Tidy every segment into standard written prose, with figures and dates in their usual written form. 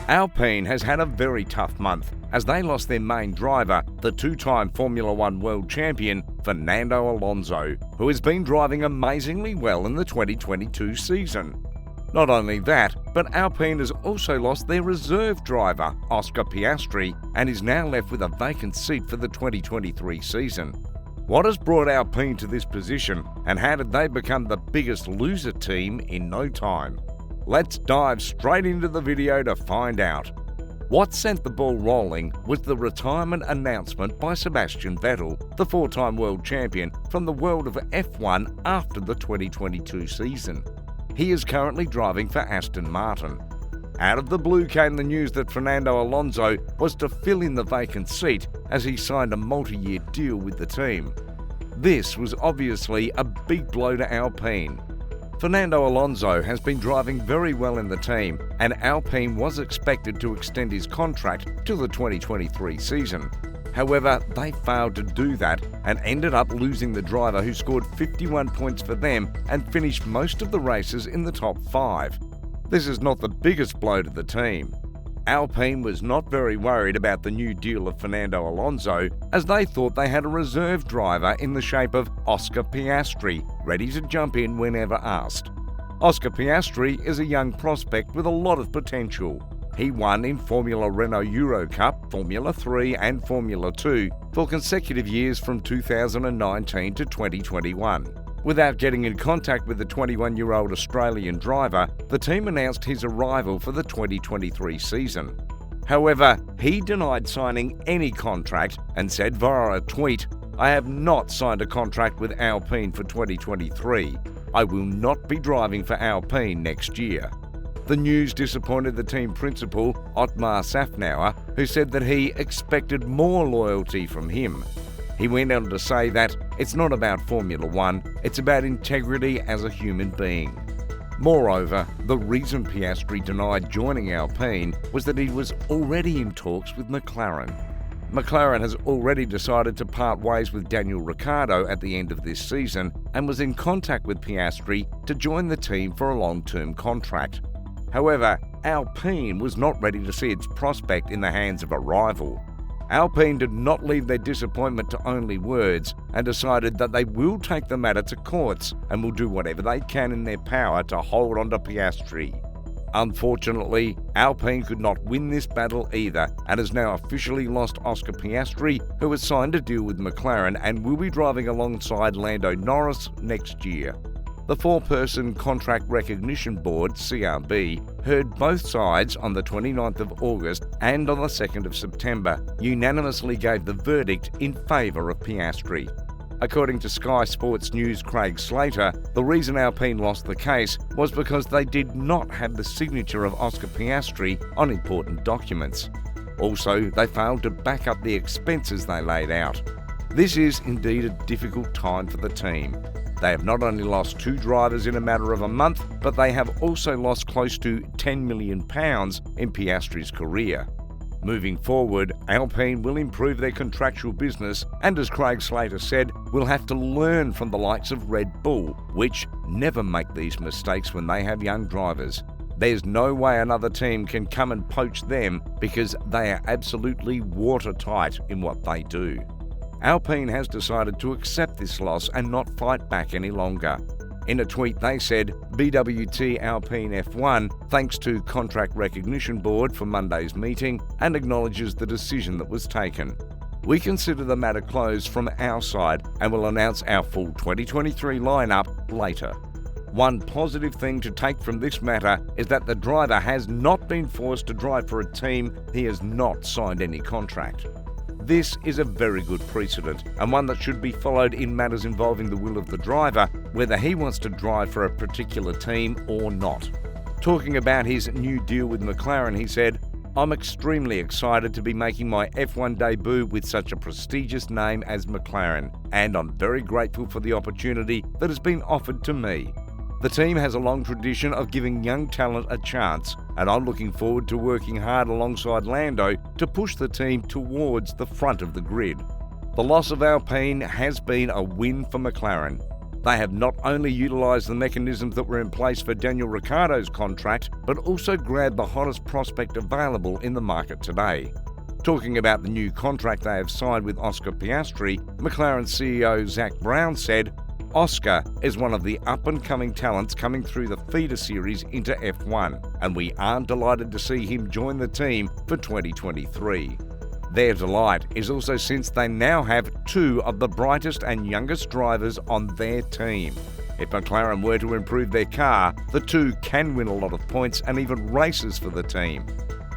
Alpine has had a very tough month as they lost their main driver, the two-time Formula One world champion Fernando Alonso, who has been driving amazingly well in the 2022 season. Not only that, but Alpine has also lost their reserve driver, Oscar Piastri, and is now left with a vacant seat for the 2023 season. What has brought Alpine to this position, and how did they become the biggest loser team in no time? Let's dive straight into the video to find out. What sent the ball rolling was the retirement announcement by Sebastian Vettel, the four-time world champion, from the world of F1 after the 2022 season. He is currently driving for Aston Martin. Out of the blue came the news that Fernando Alonso was to fill in the vacant seat as he signed a multi-year deal with the team. This was obviously a big blow to Alpine. Fernando Alonso has been driving very well in the team, and Alpine was expected to extend his contract to the 2023 season. However, they failed to do that and ended up losing the driver who scored 51 points for them and finished most of the races in the top 5. This is not the biggest blow to the team. Alpine was not very worried about the new deal of Fernando Alonso, as they thought they had a reserve driver in the shape of Oscar Piastri, ready to jump in whenever asked. Oscar Piastri is a young prospect with a lot of potential. He won in Formula Renault Euro Cup, Formula 3 and Formula 2 for consecutive years from 2019 to 2021. Without getting in contact with the 21-year-old Australian driver, the team announced his arrival for the 2023 season. However, he denied signing any contract and said via a tweet, "I have not signed a contract with Alpine for 2023. I will not be driving for Alpine next year." The news disappointed the team principal, Otmar Szafnauer, who said that he expected more loyalty from him. He went on to say that it's not about Formula One, it's about integrity as a human being. Moreover, the reason Piastri denied joining Alpine was that he was already in talks with McLaren. McLaren has already decided to part ways with Daniel Ricciardo at the end of this season and was in contact with Piastri to join the team for a long-term contract. However, Alpine was not ready to see its prospect in the hands of a rival. Alpine did not leave their disappointment to only words and decided that they will take the matter to courts and will do whatever they can in their power to hold on to Piastri. Unfortunately, Alpine could not win this battle either and has now officially lost Oscar Piastri, who has signed a deal with McLaren and will be driving alongside Lando Norris next year. The four-person Contract Recognition Board, CRB, heard both sides on the 29th of August and on the 2nd of September, unanimously gave the verdict in favour of Piastri. According to Sky Sports News' Craig Slater, the reason Alpine lost the case was because they did not have the signature of Oscar Piastri on important documents. Also, they failed to back up the expenses they laid out. This is indeed a difficult time for the team. They have not only lost 2 drivers in a matter of a month, but they have also lost close to £10 million in Piastri's career. Moving forward, Alpine will improve their contractual business and, as Craig Slater said, will have to learn from the likes of Red Bull, which never make these mistakes when they have young drivers. There's no way another team can come and poach them because they are absolutely watertight in what they do. Alpine has decided to accept this loss and not fight back any longer. In a tweet they said, "BWT Alpine F1 thanks to Contract Recognition Board for Monday's meeting and acknowledges the decision that was taken. We consider the matter closed from our side and will announce our full 2023 lineup later." One positive thing to take from this matter is that the driver has not been forced to drive for a team he has not signed any contract. This is a very good precedent and one that should be followed in matters involving the will of the driver, whether he wants to drive for a particular team or not. Talking about his new deal with McLaren, he said, "I'm extremely excited to be making my F1 debut with such a prestigious name as McLaren, and I'm very grateful for the opportunity that has been offered to me. The team has a long tradition of giving young talent a chance, and I'm looking forward to working hard alongside Lando to push the team towards the front of the grid." The loss of Alpine has been a win for McLaren. They have not only utilised the mechanisms that were in place for Daniel Ricciardo's contract, but also grabbed the hottest prospect available in the market today. Talking about the new contract they have signed with Oscar Piastri, McLaren CEO Zak Brown said, "Oscar is one of the up-and-coming talents coming through the feeder series into F1, and we are delighted to see him join the team for 2023. Their delight is also since they now have two of the brightest and youngest drivers on their team. If McLaren were to improve their car, the two can win a lot of points and even races for the team."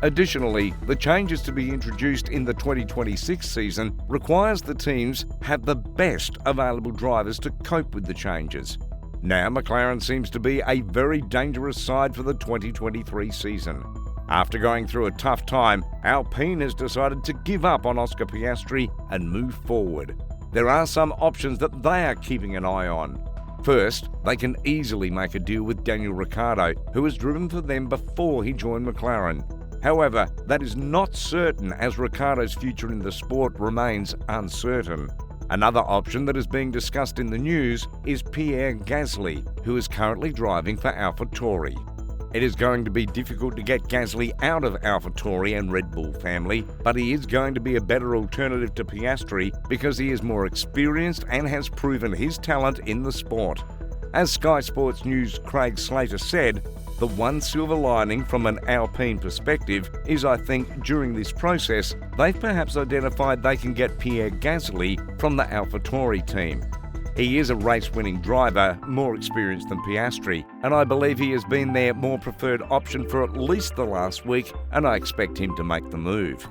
Additionally, the changes to be introduced in the 2026 season requires the teams have the best available drivers to cope with the changes. Now McLaren seems to be a very dangerous side for the 2023 season. After going through a tough time, Alpine has decided to give up on Oscar Piastri and move forward. There are some options that they are keeping an eye on. First, they can easily make a deal with Daniel Ricciardo, who has driven for them before he joined McLaren. However, that is not certain as Ricciardo's future in the sport remains uncertain. Another option that is being discussed in the news is Pierre Gasly, who is currently driving for AlphaTauri. It is going to be difficult to get Gasly out of AlphaTauri and Red Bull family, but he is going to be a better alternative to Piastri because he is more experienced and has proven his talent in the sport. As Sky Sports News' Craig Slater said, "The one silver lining from an Alpine perspective is I think during this process they've perhaps identified they can get Pierre Gasly from the AlphaTauri team. He is a race-winning driver, more experienced than Piastri, and I believe he has been their more preferred option for at least the last week, and I expect him to make the move."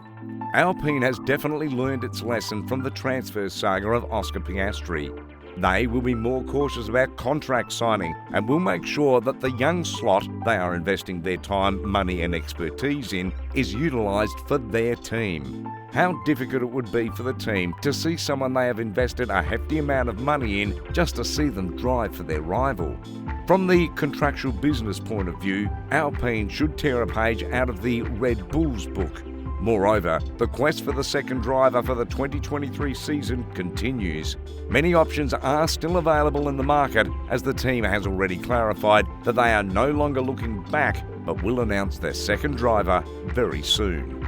Alpine has definitely learned its lesson from the transfer saga of Oscar Piastri. They will be more cautious about contract signing and will make sure that the young slot they are investing their time, money and expertise in is utilised for their team. How difficult it would be for the team to see someone they have invested a hefty amount of money in just to see them drive for their rival. From the contractual business point of view, Alpine should tear a page out of the Red Bull's book. Moreover, the quest for the second driver for the 2023 season continues. Many options are still available in the market as the team has already clarified that they are no longer looking back but will announce their second driver very soon.